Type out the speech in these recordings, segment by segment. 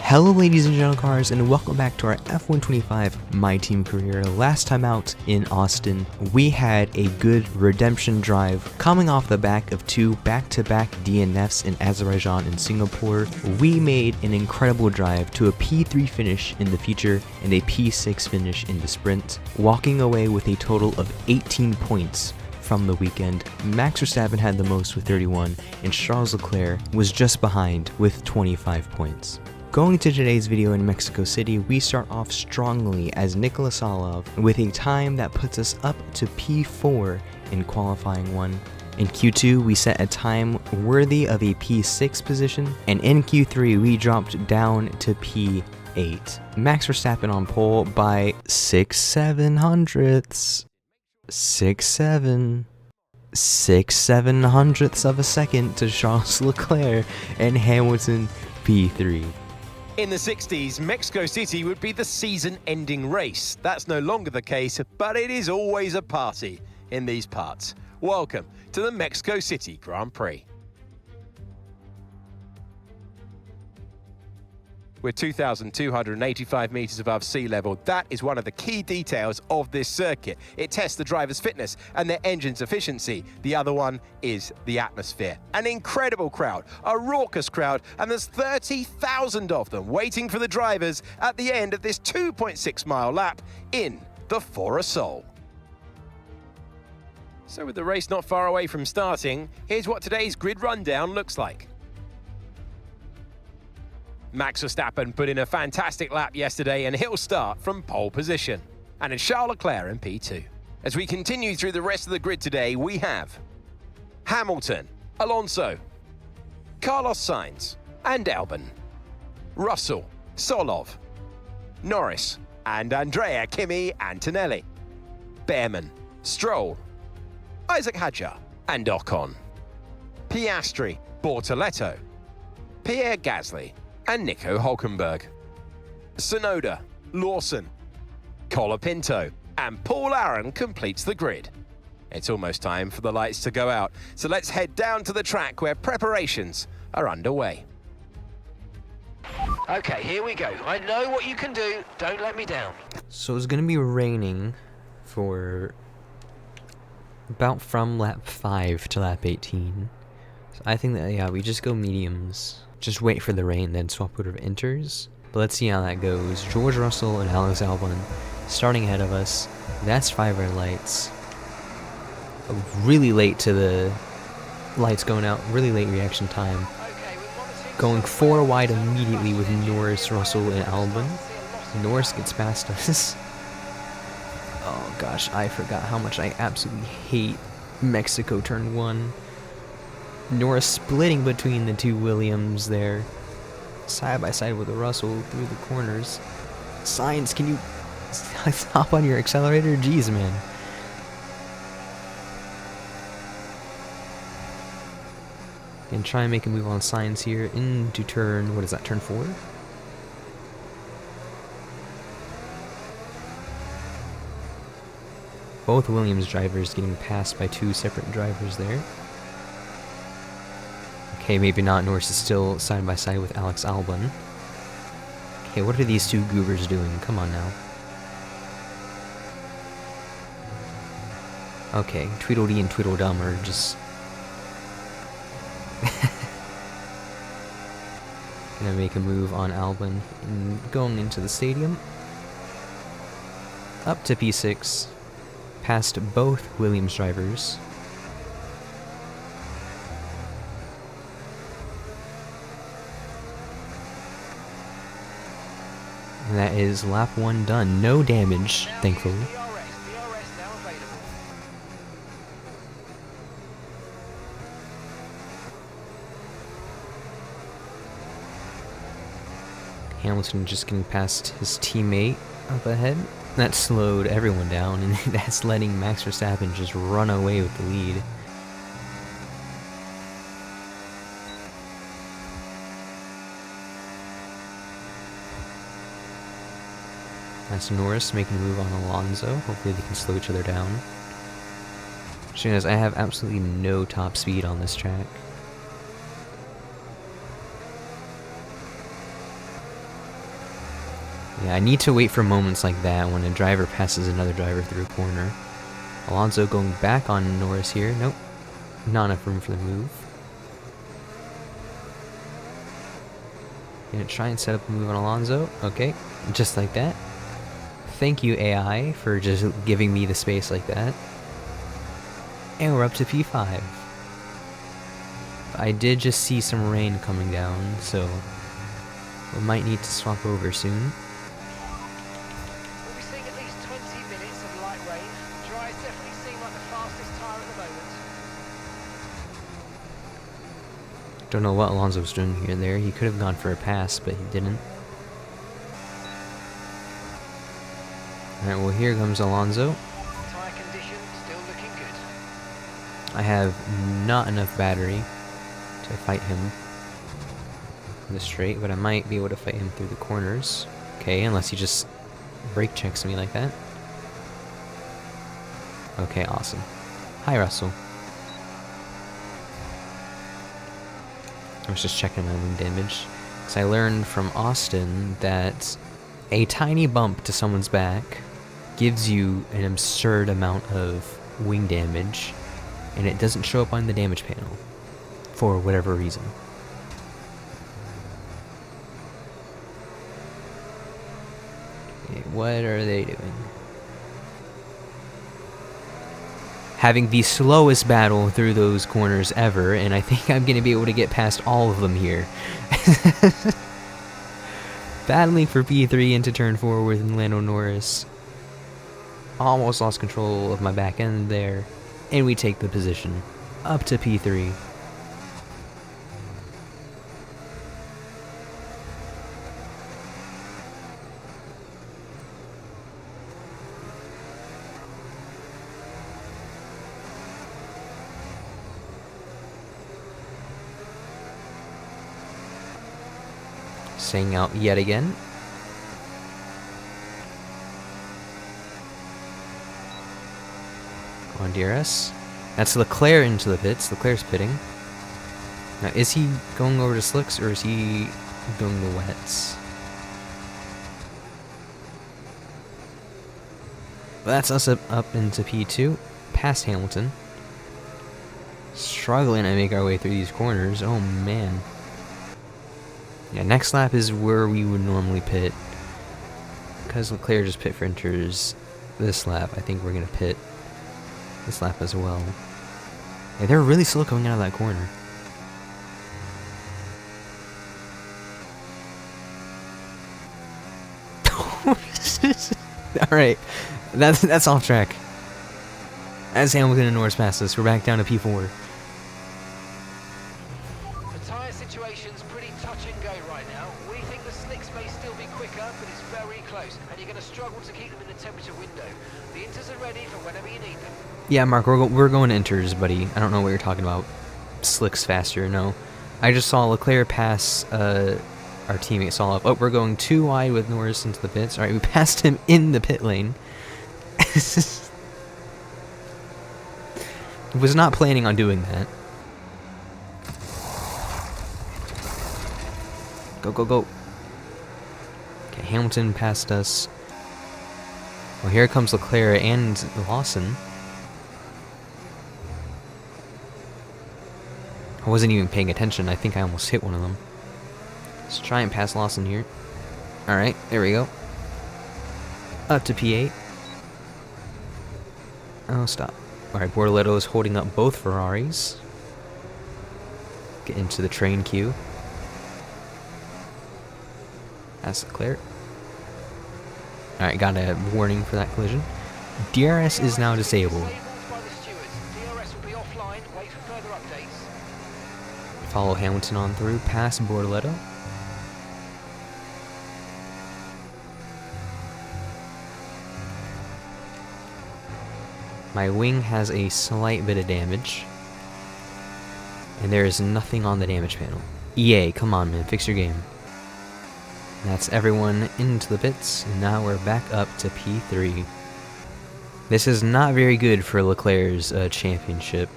Hello ladies and gentlemen cars, and welcome back to our F125 My Team career. Last time out in Austin, we had a good redemption drive. Coming off the back of two back-to-back DNFs in Azerbaijan and Singapore, we made an incredible drive to a P3 finish in the feature and a P6 finish in the sprint, walking away with a total of 18 points from the weekend. Max Verstappen had the most with 31, and Charles Leclerc was just behind with 25 points. Going to today's video in Mexico City, we start off strongly as Nikola Tsolov with a time that puts us up to P4 in qualifying 1. In Q2, we set a time worthy of a P6 position, and in Q3, we dropped down to P8. Max Verstappen on pole by 6/7 hundredths. 6/7 hundredths of a second to Charles Leclerc, and Hamilton P3. In the 60s, Mexico City would be the season-ending race. That's no longer the case, but it is always a party in these parts. Welcome to the Mexico City Grand Prix. We're 2,285 meters above sea level. That is one of the key details of this circuit. It tests the driver's fitness and their engine's efficiency. The other one is the atmosphere. An incredible crowd, a raucous crowd, and there's 30,000 of them waiting for the drivers at the end of this 2.6-mile lap in the Foro Sol. So with the race not far away from starting, here's what today's grid rundown looks like. Max Verstappen put in a fantastic lap yesterday, and he'll start from pole position. And it's Charles Leclerc in P2. As we continue through the rest of the grid today, we have Hamilton, Alonso, Carlos Sainz, and Albon, Russell, Tsolov, Norris, and Andrea Kimi Antonelli, Behrman, Stroll, Isaac Hadjar, and Ocon, Piastri, Bortoletto, Pierre Gasly, and Nico Hülkenberg, Tsunoda, Lawson, Colapinto, and Paul Aron completes the grid. It's almost time for the lights to go out, so let's head down to the track where preparations are underway. Okay, here we go. I know what you can do. Don't let me down. So it's gonna be raining for about from lap 5 to lap 18. So I think that, yeah, we just go mediums. Just wait for the rain, then swap out of inters. But let's see how that goes. George Russell and Alex Albon starting ahead of us. That's 5 red lights. Really late to the lights going out. Really late reaction time. Going 4 wide immediately with Norris, Russell, and Albon. Norris gets past us. Oh gosh, I forgot how much I absolutely hate Mexico turn 1. Norris splitting between the two Williams there, side by side with the Russell through the corners. Sainz, can you stop on your accelerator? Jeez, man. And try and make a move on Sainz here into turn, what is that, turn 4? Both Williams drivers getting passed by 2 separate drivers there. Okay, maybe not. Norris is still side by side with Alex Albon. Okay, what are these 2 goobers doing? Come on now. Okay, Tweedledee and Tweedledum are just... gonna make a move on Albon and going into the stadium. Up to P6. Past both Williams drivers. And that is lap 1 done. No damage, thankfully. Hamilton just getting past his teammate up ahead. That slowed everyone down, and that's letting Max Verstappen just run away with the lead. That's Norris making a move on Alonso. Hopefully they can slow each other down. Shame is I have absolutely no top speed on this track. Yeah, I need to wait for moments like that when a driver passes another driver through a corner. Alonso going back on Norris here. Nope. Not enough room for the move. Gonna try and set up a move on Alonso. Okay, just like that. Thank you, AI, for just giving me the space like that. And we're up to P5. I did just see some rain coming down, so we might need to swap over soon. We'll be seeing at least 20 minutes of light rain. Dries definitely seem like the fastest tyre at the moment. Don't know what Alonso was doing here and there. He could have gone for a pass, but he didn't. Alright, well here comes Alonso. Tyre condition still looking good. I have not enough battery to fight him in the straight, but I might be able to fight him through the corners. Okay, unless he just brake checks me like that. Okay, awesome. Hi, Russell. I was just checking my wing damage. Because I learned from Austin that a tiny bump to someone's back gives you an absurd amount of wing damage, and it doesn't show up on the damage panel for whatever reason. Okay, what are they doing? Having the slowest battle through those corners ever, and I think I'm going to be able to get past all of them here. Battling for P3 into turn 4 with Lando Norris. Almost lost control of my back end there, and we take the position up to P3. Staying out yet again. Come on, DRS. That's Leclerc into the pits. Leclerc's pitting. Now, is he going over to slicks or is he doing the wets? Well, that's us up into P2, past Hamilton. Struggling to make our way through these corners. Oh man. Yeah, next lap is where we would normally pit. Because Leclerc just pit for enters this lap, I think we're going to pit this lap as well. Yeah, they're really slow coming out of that corner. Alright, that's off track. As Hamilton and Norris pass us, we're back down to P4. The tyre situation's pretty touch and go right now. We think the slicks may still be quicker, but it's very close, and you're going to struggle to keep them in the temperature window. The inters are ready for whenever you need them. Yeah, Mark, we're going inters, buddy. I don't know what you're talking about. Slicks faster, no. I just saw Leclerc pass our teammate Tsolov. Oh, we're going too wide with Norris into the pits. Alright, we passed him in the pit lane. Was not planning on doing that. Go, go, go. Okay, Hamilton passed us. Well, here comes Leclerc and Lawson. I wasn't even paying attention. I think I almost hit one of them. Let's try and pass Lawson here. Alright, there we go. Up to P8. Oh, stop. Alright, Bortoletto is holding up both Ferraris. Get into the train queue. That's Leclerc. Alright, got a warning for that collision. DRS is now disabled. Follow Hamilton on through, past Bortoletto. My wing has a slight bit of damage. And there is nothing on the damage panel. EA, come on man, fix your game. That's everyone into the pits, and now we're back up to P3. This is not very good for Leclerc's championship.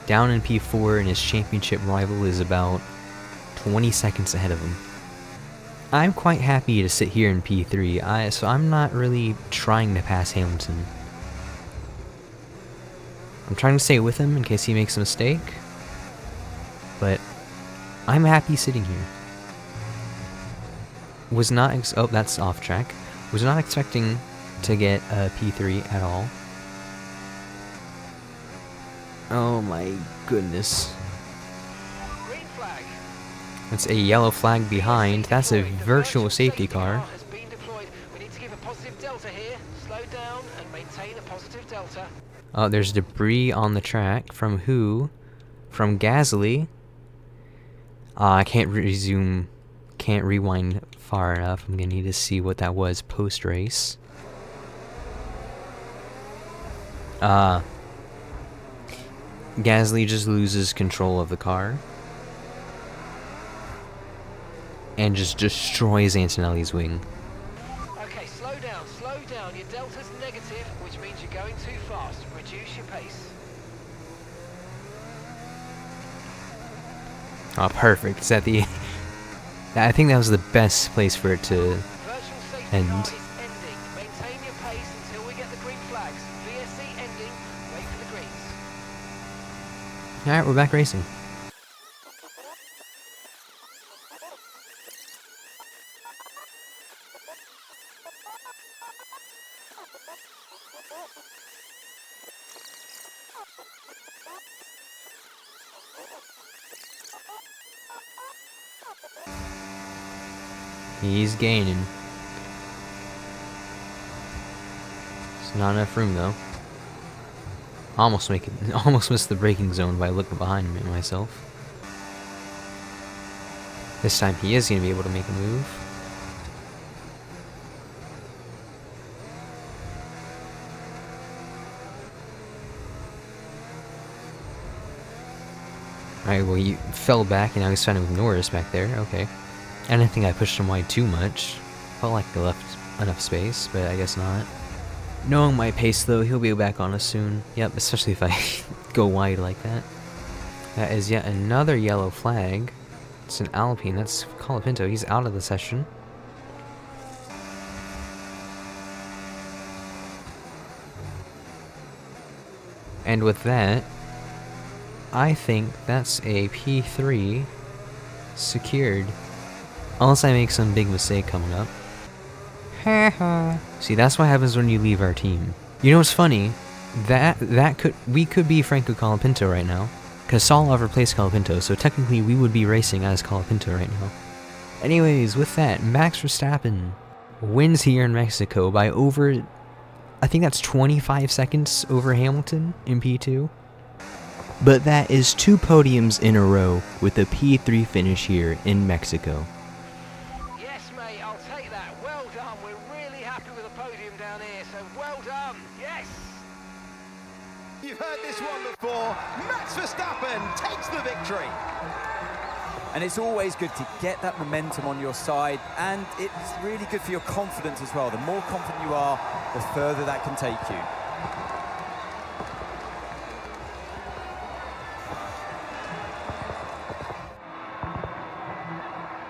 Down in P4, and his championship rival is about 20 seconds ahead of him. I'm quite happy to sit here in P3, so I'm not really trying to pass Hamilton. I'm trying to stay with him in case he makes a mistake, but I'm happy sitting here. Was not oh, that's off track. Was not expecting to get a P3 at all. Oh my goodness. Green flag. That's a yellow flag behind. That's a virtual safety car. Has been deployed. We need to give a positive delta here. Slow down and maintain a positive delta. Oh, there's debris on the track. From who? From Gasly. I can't resume. Can't rewind far enough. I'm gonna need to see what that was post-race. Gasly just loses control of the car. And just destroys Antonelli's wing. Okay, slow down, slow down. Your delta's negative, which means you're going too fast. Reduce your pace. Oh, perfect. Is that the... I think that was the best place for it to Virtual safety end. car is ending. Maintain your pace until we get the green flags. VSC ending. Wait for the greens. Alright, we're back racing. He's gaining. It's not enough room though. Almost missed the braking zone by looking behind me myself. This time he is gonna be able to make a move. Alright, well, you fell back and now he's trying to ignore us back there. Okay. I didn't think I pushed him wide too much. Felt like I left enough space, but I guess not. Knowing my pace though, he'll be back on us soon. Yep, especially if I go wide like that. That is yet another yellow flag. It's an Alpine, that's Colapinto. He's out of the session. And with that, I think that's a P3 secured. Unless I make some big mistake coming up. See, that's what happens when you leave our team. You know what's funny? We could be Franco Colapinto right now. Because Tsolov replaced Colapinto, so technically we would be racing as Colapinto right now. Anyways, with that, Max Verstappen wins here in Mexico by over... I think that's 25 seconds over Hamilton in P2. But that is 2 podiums in a row with a P3 finish here in Mexico. Yes, mate, I'll take that. Well done. We're really happy with the podium down here, so well done. Yes. You've heard this one before. Max Verstappen takes the victory. And it's always good to get that momentum on your side, and it's really good for your confidence as well. The more confident you are, the further that can take you.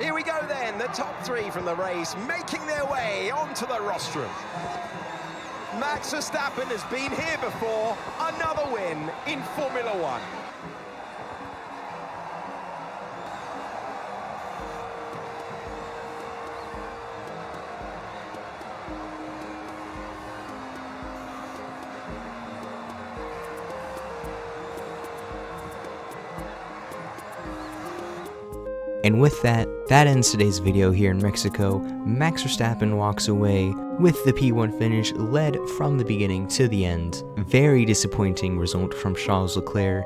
Here we go then, the top 3 from the race making their way onto the rostrum. Max Verstappen has been here before, another win in Formula 1. And with that, that ends today's video here in Mexico. Max Verstappen walks away with the P1 finish, led from the beginning to the end. Very disappointing result from Charles Leclerc.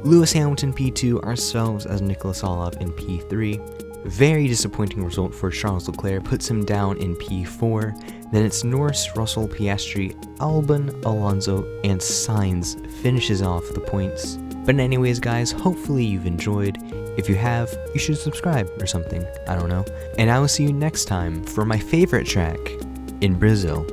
Lewis Hamilton P2, ourselves as Nikola Tsolov in P3. Very disappointing result for Charles Leclerc, puts him down in P4. Then it's Norris, Russell, Piastri, Albon, Alonso, and Sainz finishes off the points. But anyways guys, hopefully you've enjoyed. If you have, you should subscribe or something, I don't know. And I will see you next time for my favorite track in Brazil.